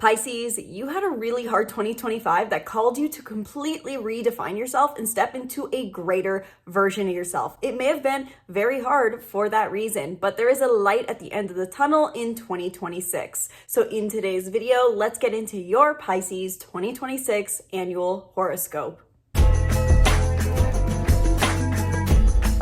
Pisces, you had a really hard 2025 that called you to completely redefine yourself and step into a greater version of yourself. It may have been very hard for that reason, but there is a light at the end of the tunnel in 2026. So in today's video, let's get into your Pisces 2026 annual horoscope.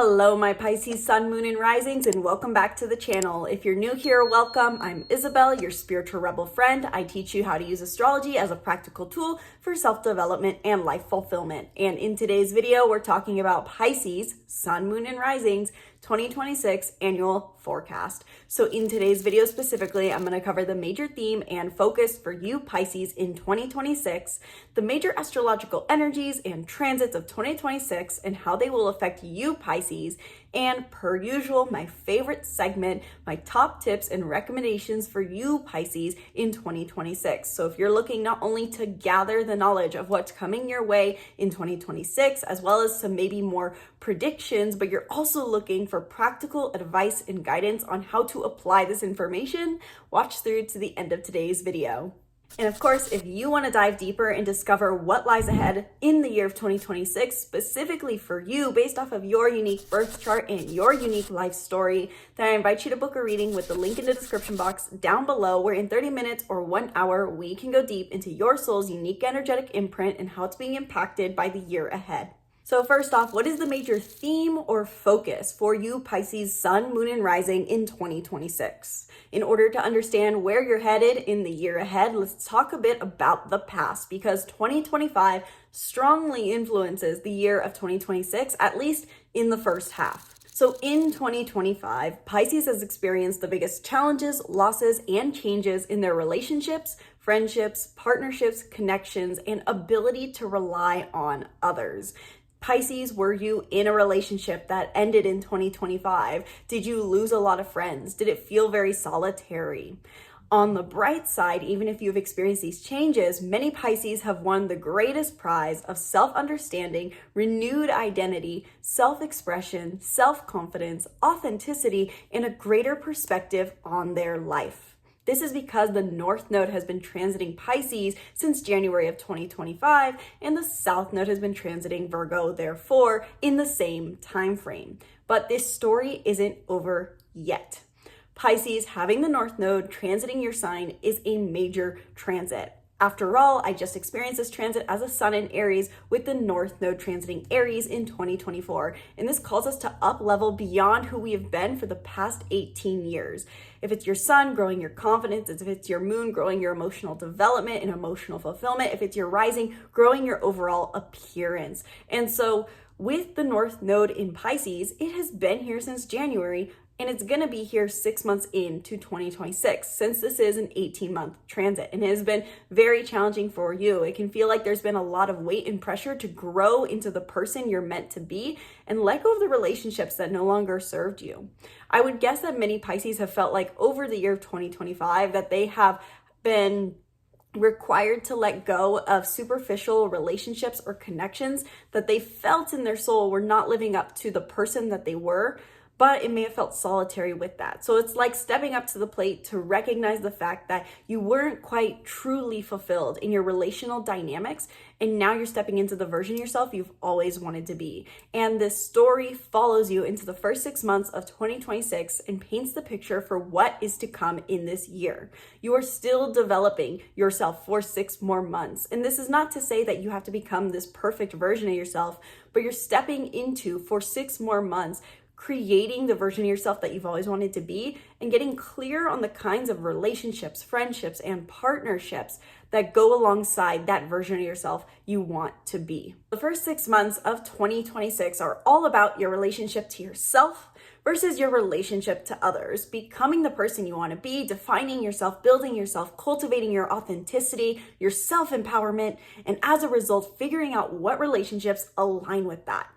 Hello, my Pisces sun, moon, and risings, and welcome back to the channel. If you're new here, welcome. I'm Isabel, your spiritual rebel friend. I teach you how to use astrology as a practical tool for self-development and life fulfillment. And in today's video, we're talking about Pisces sun, moon, and risings 2026 annual forecast. So in today's video specifically, I'm going to cover the major theme and focus for you Pisces in 2026, the major astrological energies and transits of 2026 and how they will affect you Pisces, and per usual, my favorite segment, my top tips and recommendations for you Pisces in 2026. So if you're looking not only to gather the knowledge of what's coming your way in 2026, as well as some maybe more predictions, but you're also looking for practical advice and guidance on how to apply this information, watch through to the end of today's video. And of course, if you want to dive deeper and discover what lies ahead in the year of 2026, specifically for you, based off of your unique birth chart and your unique life story, then I invite you to book a reading with the link in the description box down below, where in 30 minutes or 1 hour, we can go deep into your soul's unique energetic imprint and how it's being impacted by the year ahead. So first off, what is the major theme or focus for you Pisces sun, moon, and rising in 2026? In order to understand where you're headed in the year ahead, let's talk a bit about the past, because 2025 strongly influences the year of 2026, at least in the first half. So in 2025, Pisces has experienced the biggest challenges, losses, and changes in their relationships, friendships, partnerships, connections, and ability to rely on others. Pisces, were you in a relationship that ended in 2025? Did you lose a lot of friends? Did it feel very solitary? On the bright side, even if you've experienced these changes, many Pisces have won the greatest prize of self-understanding, renewed identity, self-expression, self-confidence, authenticity, and a greater perspective on their life. This is because the North Node has been transiting Pisces since January of 2025, and the South Node has been transiting Virgo, therefore, in the same time frame. But this story isn't over yet. Pisces, having the North Node transiting your sign is a major transit. After all, I just experienced this transit as a sun in Aries with the North Node transiting Aries in 2024. And this calls us to up level beyond who we have been for the past 18 years. If it's your sun, growing your confidence. If it's your moon, growing your emotional development and emotional fulfillment. If it's your rising, growing your overall appearance. And so with the North Node in Pisces, it has been here since January, and it's going to be here 6 months into 2026, since this is an 18-month transit, and it has been very challenging for you. It can feel like there's been a lot of weight and pressure to grow into the person you're meant to be and let go of the relationships that no longer served you. I would guess that many Pisces have felt like over the year of 2025 that they have been required to let go of superficial relationships or connections that they felt in their soul were not living up to the person that they were, but it may have felt solitary with that. So it's like stepping up to the plate to recognize the fact that you weren't quite truly fulfilled in your relational dynamics, and now you're stepping into the version of yourself you've always wanted to be. And this story follows you into the first 6 months of 2026 and paints the picture for what is to come in this year. You are still developing yourself for 6 more months. And this is not to say that you have to become this perfect version of yourself, but you're stepping into, for 6 more months, creating the version of yourself that you've always wanted to be and getting clear on the kinds of relationships, friendships, and partnerships that go alongside that version of yourself you want to be. The first 6 months of 2026 are all about your relationship to yourself versus your relationship to others, becoming the person you want to be, defining yourself, building yourself, cultivating your authenticity, your self-empowerment, and as a result, figuring out what relationships align with that.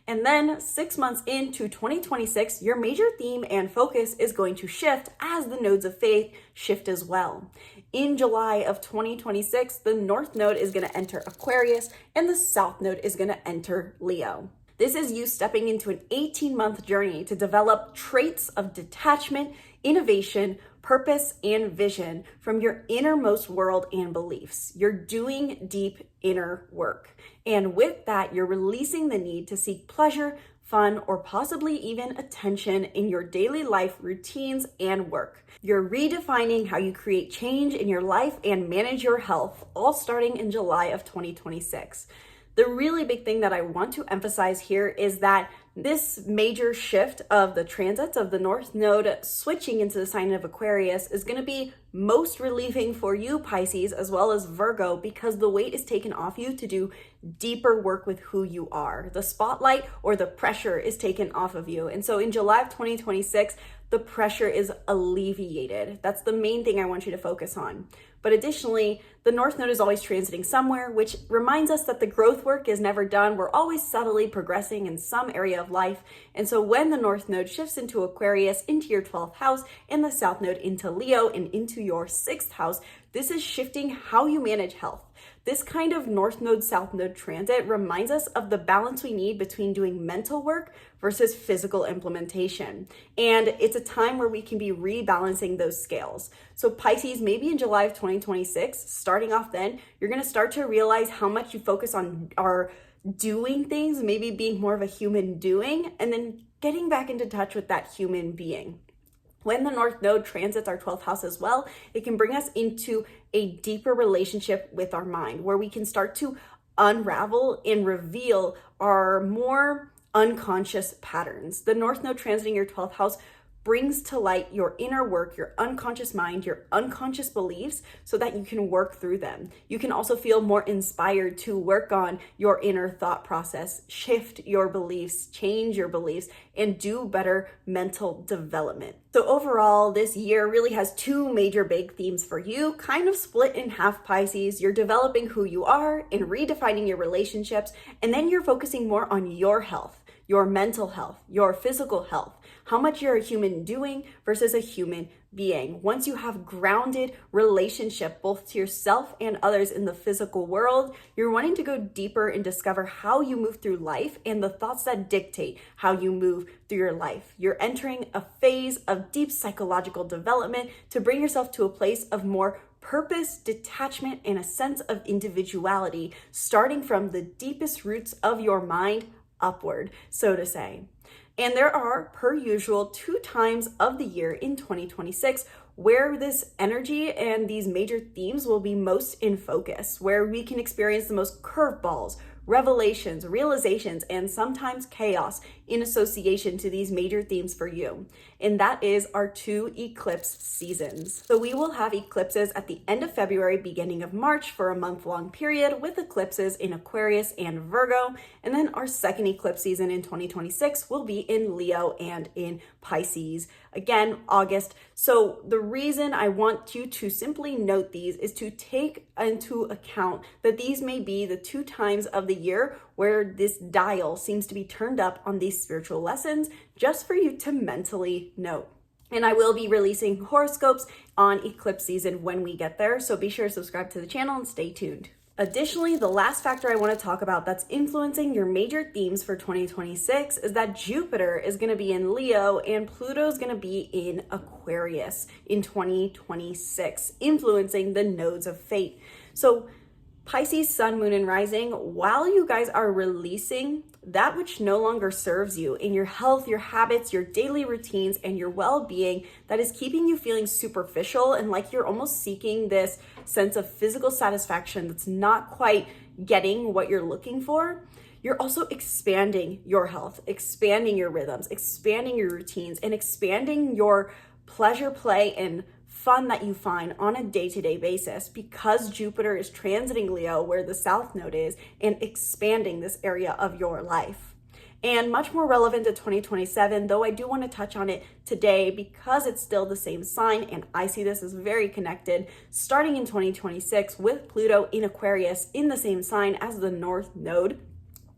And then 6 months into 2026, your major theme and focus is going to shift as the nodes of faith shift as well. In July of 2026, the North Node is going to enter Aquarius and the South Node is going to enter Leo. This is you stepping into an 18-month journey to develop traits of detachment, innovation, purpose, and vision from your innermost world and beliefs. You're doing deep inner work. And with that, you're releasing the need to seek pleasure, fun, or possibly even attention in your daily life routines and work. You're redefining how you create change in your life and manage your health, all starting in July of 2026. The really big thing that I want to emphasize here is that this major shift of the transits of the North Node switching into the sign of Aquarius is going to be most relieving for you, Pisces, as well as Virgo, because the weight is taken off you to do deeper work with who you are. The spotlight or the pressure is taken off of you. And so in July of 2026, the pressure is alleviated. That's the main thing I want you to focus on. But additionally, the North Node is always transiting somewhere, which reminds us that the growth work is never done. We're always subtly progressing in some area of life. And so when the North Node shifts into Aquarius, into your 12th house, and the South Node into Leo and into your 6th house, this is shifting how you manage health. This kind of North Node, South Node transit reminds us of the balance we need between doing mental work versus physical implementation. And it's a time where we can be rebalancing those scales. So Pisces, maybe in July of 2026, starting off then, you're going to start to realize how much you focus on our doing things, maybe being more of a human doing, and then getting back into touch with that human being. When the North Node transits our 12th house as well, it can bring us into a deeper relationship with our mind, where we can start to unravel and reveal our more unconscious patterns. The North Node transiting your 12th house brings to light your inner work, your unconscious mind, your unconscious beliefs, so that you can work through them. You can also feel more inspired to work on your inner thought process, shift your beliefs, change your beliefs, and do better mental development. So overall, this year really has two major big themes for you, kind of split in half, Pisces. You're developing who you are and redefining your relationships, and then you're focusing more on your health, your mental health, your physical health, how much you're a human doing versus a human being. Once you have grounded relationship both to yourself and others in the physical world, you're wanting to go deeper and discover how you move through life and the thoughts that dictate how you move through your life. You're entering a phase of deep psychological development to bring yourself to a place of more purpose, detachment, and a sense of individuality, starting from the deepest roots of your mind upward, so to say. And there are, per usual, 2 times of the year in 2026 where this energy and these major themes will be most in focus, where we can experience the most curveballs, revelations, realizations, and sometimes chaos in association to these major themes for you. And that is our 2 eclipse seasons. So we will have eclipses at the end of February, beginning of March for a month-long period with eclipses in Aquarius and Virgo. And then our second eclipse season in 2026 will be in Leo and in Pisces. Again, August. So the reason I want you to simply note these is to take into account that these may be the 2 times of the year where this dial seems to be turned up on these spiritual lessons, just for you to mentally note. And I will be releasing horoscopes on eclipse season when we get there, so be sure to subscribe to the channel and stay tuned. Additionally, the last factor I want to talk about that's influencing your major themes for 2026 is that Jupiter is going to be in Leo and Pluto is going to be in Aquarius in 2026, influencing the nodes of fate. So Pisces, Sun, Moon, and Rising, while you guys are releasing that which no longer serves you in your health, your habits, your daily routines, and your well-being that is keeping you feeling superficial and like you're almost seeking this sense of physical satisfaction that's not quite getting what you're looking for, you're also expanding your health, expanding your rhythms, expanding your routines, and expanding your pleasure, play, and fun that you find on a day-to-day basis, because Jupiter is transiting Leo where the South Node is and expanding this area of your life. And much more relevant to 2027, though I do want to touch on it today because it's still the same sign and I see this as very connected, starting in 2026 with Pluto in Aquarius in the same sign as the North Node,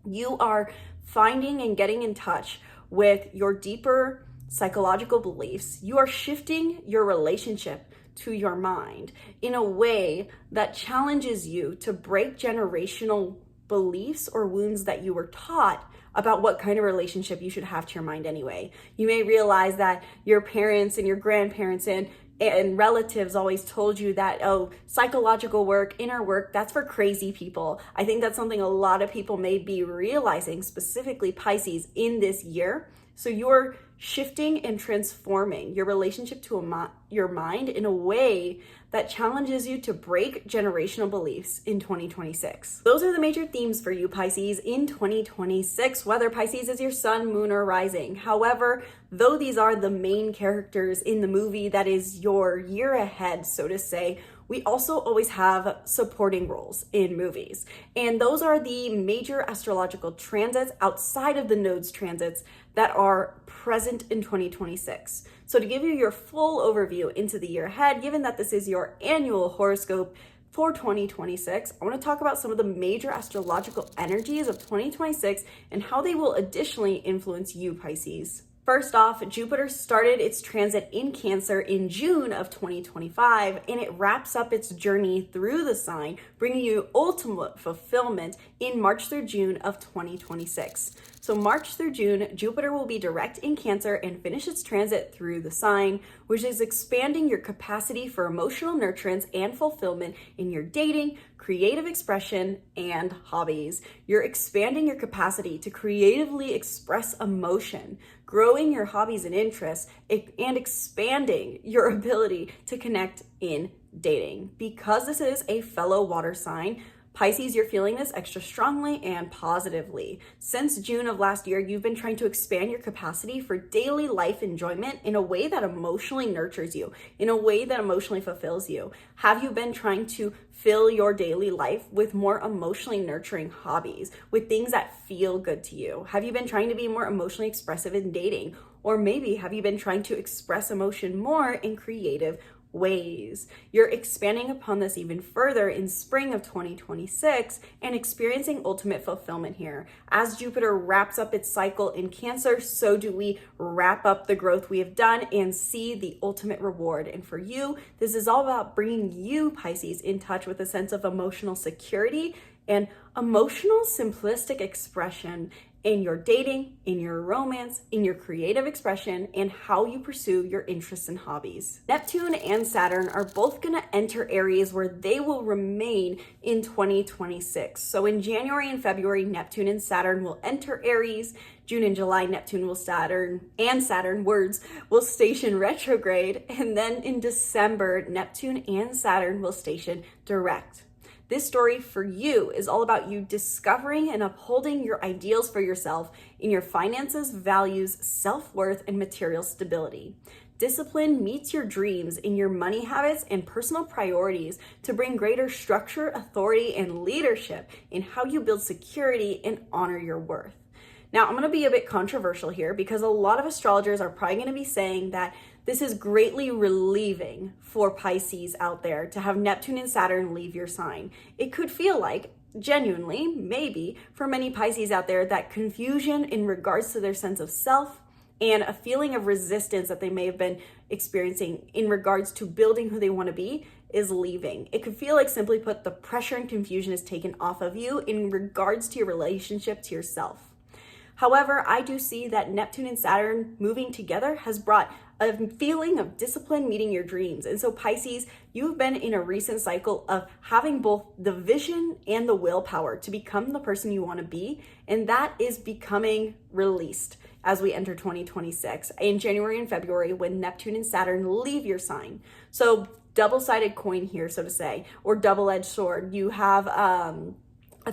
you are finding and getting in touch with your deeper psychological beliefs. You are shifting your relationship to your mind in a way that challenges you to break generational beliefs or wounds that you were taught about what kind of relationship you should have to your mind anyway. You may realize that your parents and your grandparents and and relatives always told you that, oh, psychological work, inner work, that's for crazy people. I think that's something a lot of people may be realizing, specifically Pisces, in this year. So you're shifting and transforming your relationship to your mind in a way that challenges you to break generational beliefs in 2026. Those are the major themes for you, Pisces, in 2026, whether Pisces is your sun, moon, or rising. However, though these are the main characters in the movie that is your year ahead, so to say, we also always have supporting roles in movies. And those are the major astrological transits outside of the nodes transits that are present in 2026. So to give you your full overview into the year ahead, given that this is your annual horoscope for 2026, I want to talk about some of the major astrological energies of 2026 and how they will additionally influence you, Pisces. First off, Jupiter started its transit in Cancer in June of 2025, and it wraps up its journey through the sign, bringing you ultimate fulfillment in March through June of 2026. So March through June, Jupiter will be direct in Cancer and finish its transit through the sign, which is expanding your capacity for emotional nurturance and fulfillment in your dating, creative expression, and hobbies. You're expanding your capacity to creatively express emotion, growing your hobbies and interests, and expanding your ability to connect in dating. Because this is a fellow water sign, Pisces, you're feeling this extra strongly and positively. Since June of last year, you've been trying to expand your capacity for daily life enjoyment in a way that emotionally nurtures you, in a way that emotionally fulfills you. Have you been trying to fill your daily life with more emotionally nurturing hobbies, with things that feel good to you? Have you been trying to be more emotionally expressive in dating? Or maybe have you been trying to express emotion more in creative ways? You're expanding upon this even further in spring of 2026 and experiencing ultimate fulfillment here. As Jupiter wraps up its cycle in Cancer, so do we wrap up the growth we have done and see the ultimate reward. And for you, this is all about bringing you, Pisces, in touch with a sense of emotional security and emotional simplistic expression in your dating, in your romance, in your creative expression, and how you pursue your interests and hobbies. Neptune and Saturn are both going to enter areas where they will remain in 2026. So in January and February, Neptune and Saturn will enter Aries. June and July, Neptune will Saturn will station retrograde. And then in December, Neptune and Saturn will station direct. This story for you is all about you discovering and upholding your ideals for yourself in your finances, values, self-worth, and material stability. Discipline meets your dreams in your money habits and personal priorities to bring greater structure, authority, and leadership in how you build security and honor your worth. Now, I'm going to be a bit controversial here because a lot of astrologers are probably going to be saying that this is greatly relieving for Pisces out there to have Neptune and Saturn leave your sign. It could feel like, genuinely, maybe, for many Pisces out there, that confusion in regards to their sense of self and a feeling of resistance that they may have been experiencing in regards to building who they want to be is leaving. It could feel like, simply put, the pressure and confusion is taken off of you in regards to your relationship to yourself. However, I do see that Neptune and Saturn moving together has brought a feeling of discipline meeting your dreams. And so Pisces, you've been in a recent cycle of having both the vision and the willpower to become the person you want to be. And that is becoming released as we enter 2026 in January and February when Neptune and Saturn leave your sign. So double-sided coin here, so to say, or double-edged sword. You have a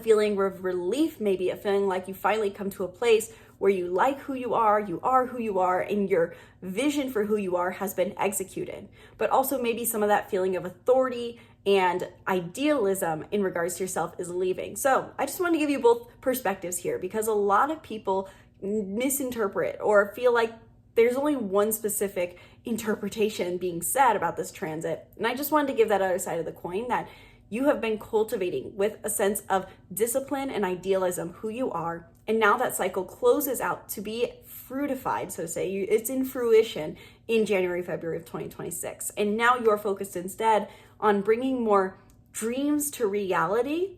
feeling of relief, maybe a feeling like you finally come to a place where you like who you are who you are, and your vision for who you are has been executed. But also maybe some of that feeling of authority and idealism in regards to yourself is leaving. So I just want to give you both perspectives here because a lot of people misinterpret or feel like there's only one specific interpretation being said about this transit. And I just wanted to give that other side of the coin, that you have been cultivating with a sense of discipline and idealism who you are. And now that cycle closes out to be fruitified, so to say. It's in fruition in January, February of 2026. And now you're focused instead on bringing more dreams to reality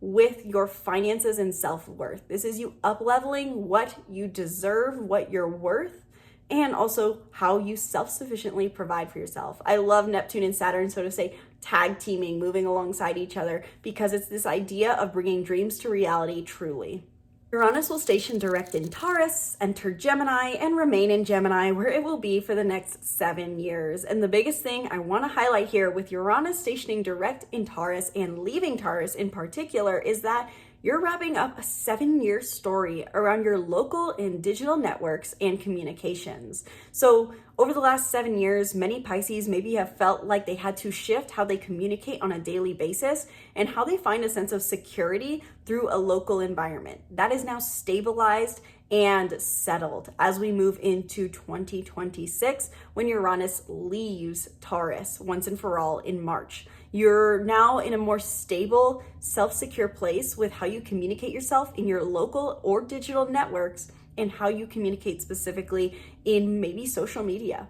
with your finances and self-worth. This is you up-leveling what you deserve, what you're worth, and also how you self-sufficiently provide for yourself. I love Neptune and Saturn, so to say, tag teaming, moving alongside each other, because it's this idea of bringing dreams to reality truly. Uranus will station direct in Taurus, enter Gemini, and remain in Gemini, where it will be for the next 7 years. And the biggest thing I want to highlight here with Uranus stationing direct in Taurus and leaving Taurus in particular is that you're wrapping up a 7-year story around your local and digital networks and communications. So over the last 7 years, many Pisces maybe have felt like they had to shift how they communicate on a daily basis and how they find a sense of security through a local environment. That is now stabilized and settled as we move into 2026 when Uranus leaves Taurus once and for all in March. You're now in a more stable, self-secure place with how you communicate yourself in your local or digital networks and how you communicate specifically in maybe social media.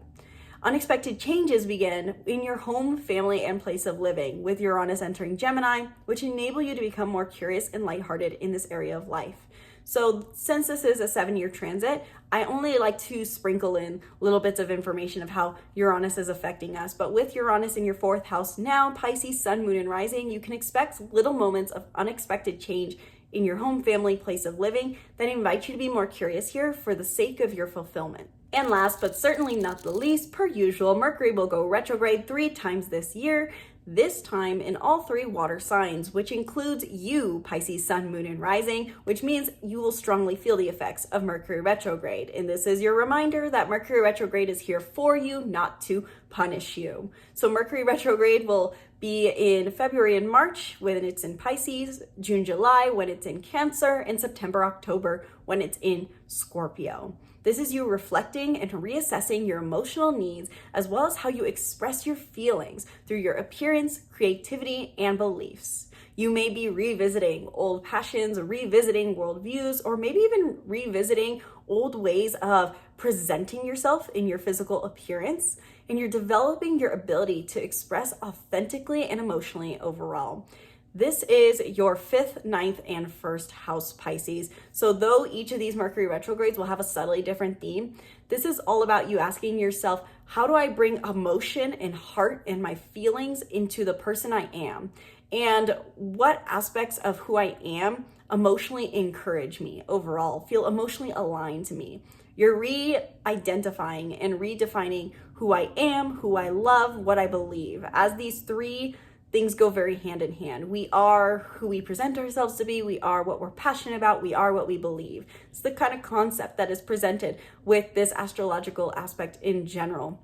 Unexpected changes begin in your home, family, and place of living with Uranus entering Gemini, which enable you to become more curious and lighthearted in this area of life. So since this is a 7-year transit, I only like to sprinkle in little bits of information of how Uranus is affecting us. But with Uranus in your 4th house now, Pisces, Sun, Moon, and Rising, you can expect little moments of unexpected change in your home, family, place of living that invite you to be more curious here for the sake of your fulfillment. And last but certainly not the least, per usual, Mercury will go retrograde 3 times this year, this time in all 3 water signs, which includes you, Pisces, Sun, Moon, and Rising, which means you will strongly feel the effects of Mercury retrograde. And this is your reminder that Mercury retrograde is here for you, not to punish you. So Mercury retrograde will be in February and March when it's in Pisces, June, July when it's in Cancer, and September, October when it's in Scorpio. This is you reflecting and reassessing your emotional needs as well as how you express your feelings through your appearance, creativity, and beliefs. You may be revisiting old passions, revisiting worldviews, or maybe even revisiting old ways of presenting yourself in your physical appearance, and you're developing your ability to express authentically and emotionally overall. This is your 5th, 9th, and 1st house Pisces. So though each of these Mercury retrogrades will have a subtly different theme, this is all about you asking yourself, how do I bring emotion and heart and my feelings into the person I am? And what aspects of who I am emotionally encourage me overall, feel emotionally aligned to me? You're re-identifying and redefining who I am, who I love, what I believe. As these 3 things go very hand in hand. We are who we present ourselves to be. We are what we're passionate about. We are what we believe. It's the kind of concept that is presented with this astrological aspect in general.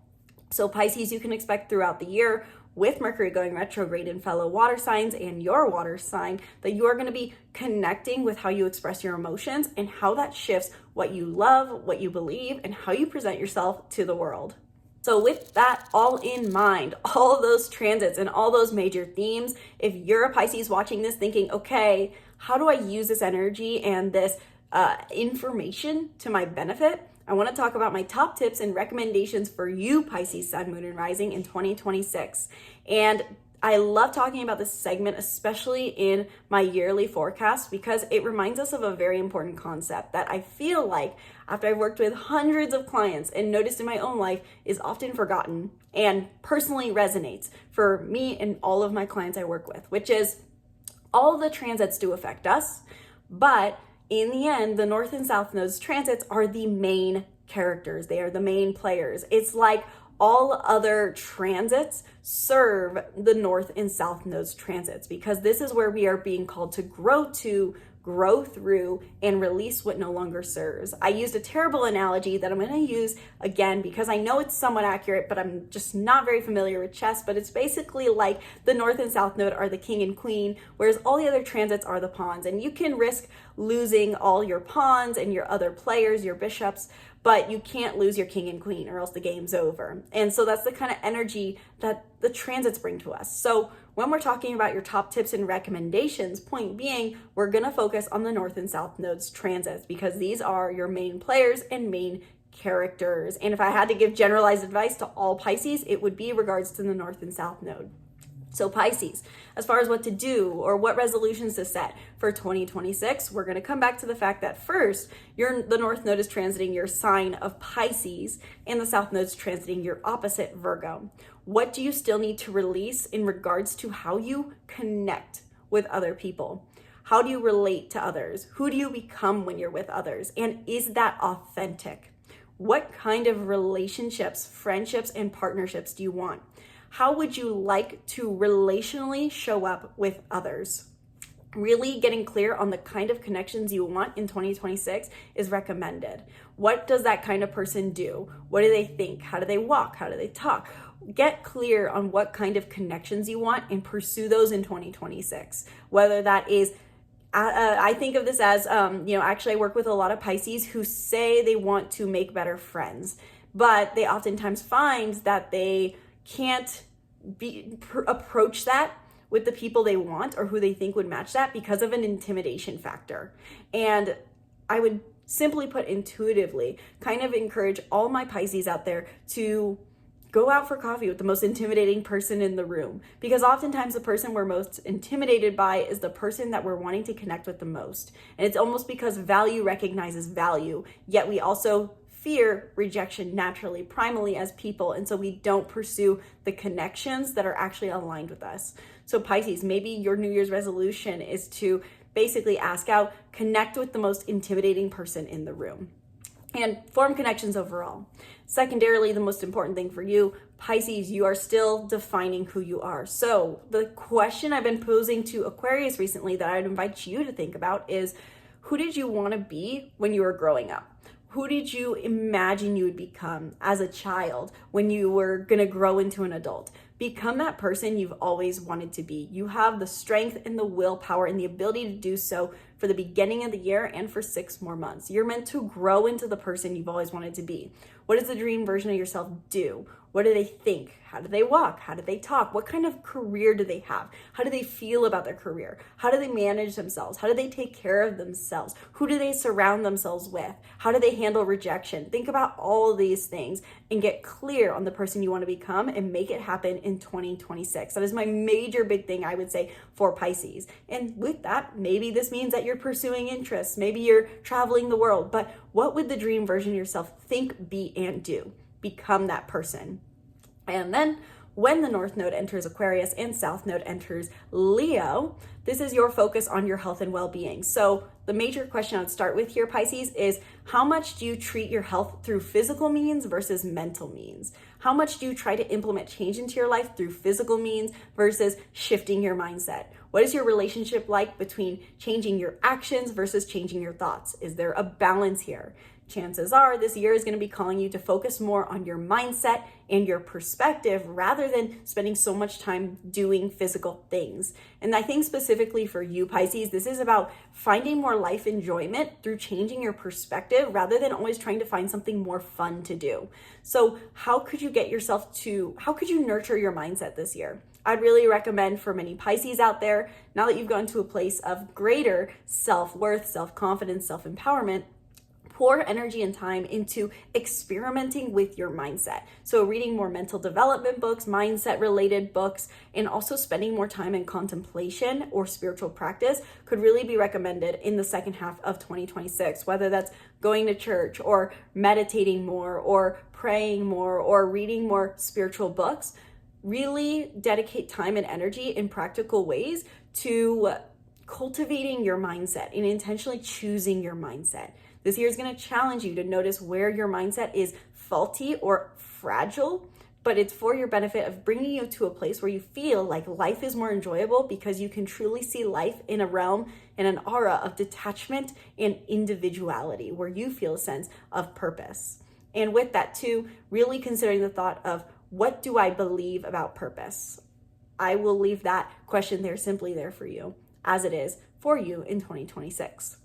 So Pisces, you can expect throughout the year with Mercury going retrograde in fellow water signs and your water sign that you are going to be connecting with how you express your emotions and how that shifts what you love, what you believe, and how you present yourself to the world. So with that all in mind, all of those transits and all those major themes, if you're a Pisces watching this thinking, okay, how do I use this energy and this information to my benefit? I want to talk about my top tips and recommendations for you, Pisces, Sun, Moon, and Rising in 2026. And I love talking about this segment, especially in my yearly forecast, because it reminds us of a very important concept that I feel like after I've worked with hundreds of clients and noticed in my own life is often forgotten and personally resonates for me and all of my clients I work with, which is all the transits do affect us, but in the end, the North and South nodes transits are the main characters. They are the main players. It's like all other transits serve the North and South nodes transits because this is where we are being called to, grow through, and release what no longer serves. I used a terrible analogy that I'm going to use again because I know it's somewhat accurate, but I'm just not very familiar with chess, but it's basically like the North and South node are the king and queen, whereas all the other transits are the pawns, and you can risk losing all your pawns and your other players, your bishops, but you can't lose your king and queen or else the game's over. And so that's the kind of energy that the transits bring to us. So when we're talking about your top tips and recommendations, point being, we're gonna focus on the North and South nodes transits because these are your main players and main characters. And if I had to give generalized advice to all Pisces, it would be regards to the North and South node. So Pisces, as far as what to do or what resolutions to set for 2026, we're going to come back to the fact that first, the North Node is transiting your sign of Pisces and the South Node is transiting your opposite Virgo. What do you still need to release in regards to how you connect with other people? How do you relate to others? Who do you become when you're with others? And is that authentic? What kind of relationships, friendships, and partnerships do you want? How would you like to relationally show up with others? Really getting clear on the kind of connections you want in 2026 is recommended. What does that kind of person do? What do they think? How do they walk? How do they talk? Get clear on what kind of connections you want and pursue those in 2026. Whether that is, I think of this as, actually I work with a lot of Pisces who say they want to make better friends, but they oftentimes find that they can't approach that with the people they want or who they think would match that because of an intimidation factor. And I would simply put intuitively kind of encourage all my Pisces out there to go out for coffee with the most intimidating person in the room, because oftentimes the person we're most intimidated by is the person that we're wanting to connect with the most. And it's almost because value recognizes value, yet we also fear rejection naturally, primally as people, and so we don't pursue the connections that are actually aligned with us. So Pisces, maybe your New Year's resolution is to basically ask out, connect with the most intimidating person in the room, and form connections overall. Secondarily, the most important thing for you, Pisces, you are still defining who you are. So the question I've been posing to Aquarius recently that I'd invite you to think about is, who did you want to be when you were growing up? Who did you imagine you would become as a child when you were going to grow into an adult? Become that person you've always wanted to be. You have the strength and the willpower and the ability to do so for the beginning of the year and for 6 more months. You're meant to grow into the person you've always wanted to be. What does the dream version of yourself do? What do they think? How do they walk? How do they talk? What kind of career do they have? How do they feel about their career? How do they manage themselves? How do they take care of themselves? Who do they surround themselves with? How do they handle rejection? Think about all of these things and get clear on the person you want to become and make it happen in 2026. That is my major big thing, I would say, for Pisces. And with that, maybe this means that you're pursuing interests. Maybe you're traveling the world. But what would the dream version of yourself think, be, and do? Become that person. And then when the North Node enters Aquarius and South Node enters Leo, this is your focus on your health and well-being. So the major question I would start with here, Pisces, is how much do you treat your health through physical means versus mental means? How much do you try to implement change into your life through physical means versus shifting your mindset? What is your relationship like between changing your actions versus changing your thoughts? Is there a balance here? Chances are this year is going to be calling you to focus more on your mindset and your perspective rather than spending so much time doing physical things. And I think specifically for you, Pisces, this is about finding more life enjoyment through changing your perspective rather than always trying to find something more fun to do. So how could you nurture your mindset this year? I'd really recommend for many Pisces out there, now that you've gone to a place of greater self-worth, self-confidence, self-empowerment, pour energy and time into experimenting with your mindset. So reading more mental development books, mindset related books, and also spending more time in contemplation or spiritual practice could really be recommended in the second half of 2026, whether that's going to church or meditating more or praying more or reading more spiritual books. Really dedicate time and energy in practical ways to cultivating your mindset and intentionally choosing your mindset. This year is going to challenge you to notice where your mindset is faulty or fragile, but it's for your benefit of bringing you to a place where you feel like life is more enjoyable because you can truly see life in a realm and an aura of detachment and individuality where you feel a sense of purpose. And with that too, really considering the thought of, what do I believe about purpose? I will leave that question there, simply there for you, as it is for you in 2026.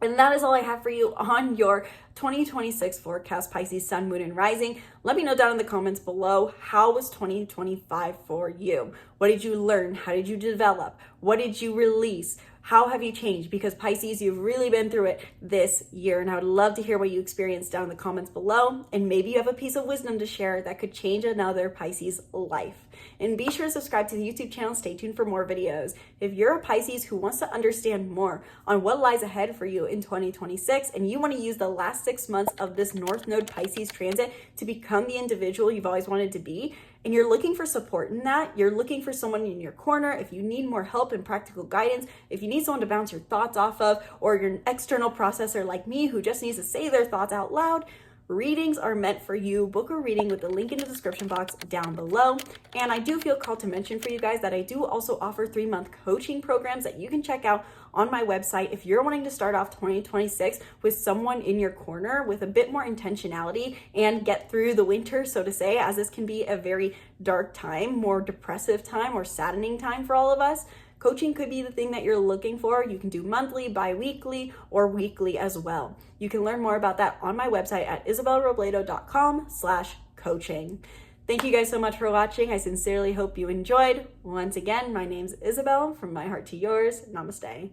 And that is all I have for you on your 2026 forecast, Pisces, Sun, Moon, and Rising. Let me know down in the comments below, how was 2025 for you? What did you learn? How did you develop? What did you release? How have you changed? Because Pisces, you've really been through it this year, and I would love to hear what you experienced down in the comments below. And maybe you have a piece of wisdom to share that could change another Pisces life. And be sure to subscribe to the YouTube channel. Stay tuned for more videos. If you're a Pisces who wants to understand more on what lies ahead for you in 2026, and you want to use the last 6 months of this North Node Pisces transit to become the individual you've always wanted to be, and you're looking for support in that, you're looking for someone in your corner, if you need more help and practical guidance, if you need someone to bounce your thoughts off of, or you're an external processor like me who just needs to say their thoughts out loud, readings are meant for you. Book a reading with the link in the description box down below. And I do feel called to mention for you guys that I do also offer 3-month coaching programs that you can check out on my website if you're wanting to start off 2026 with someone in your corner with a bit more intentionality and get through the winter, so to say, as this can be a very dark time, more depressive time or saddening time for all of us. Coaching could be the thing that you're looking for. You can do monthly, bi-weekly, or weekly as well. You can learn more about that on my website at isabelrobledo.com/coaching. Thank you guys so much for watching. I sincerely hope you enjoyed. Once again, my name's Isabel, from my heart to yours. Namaste.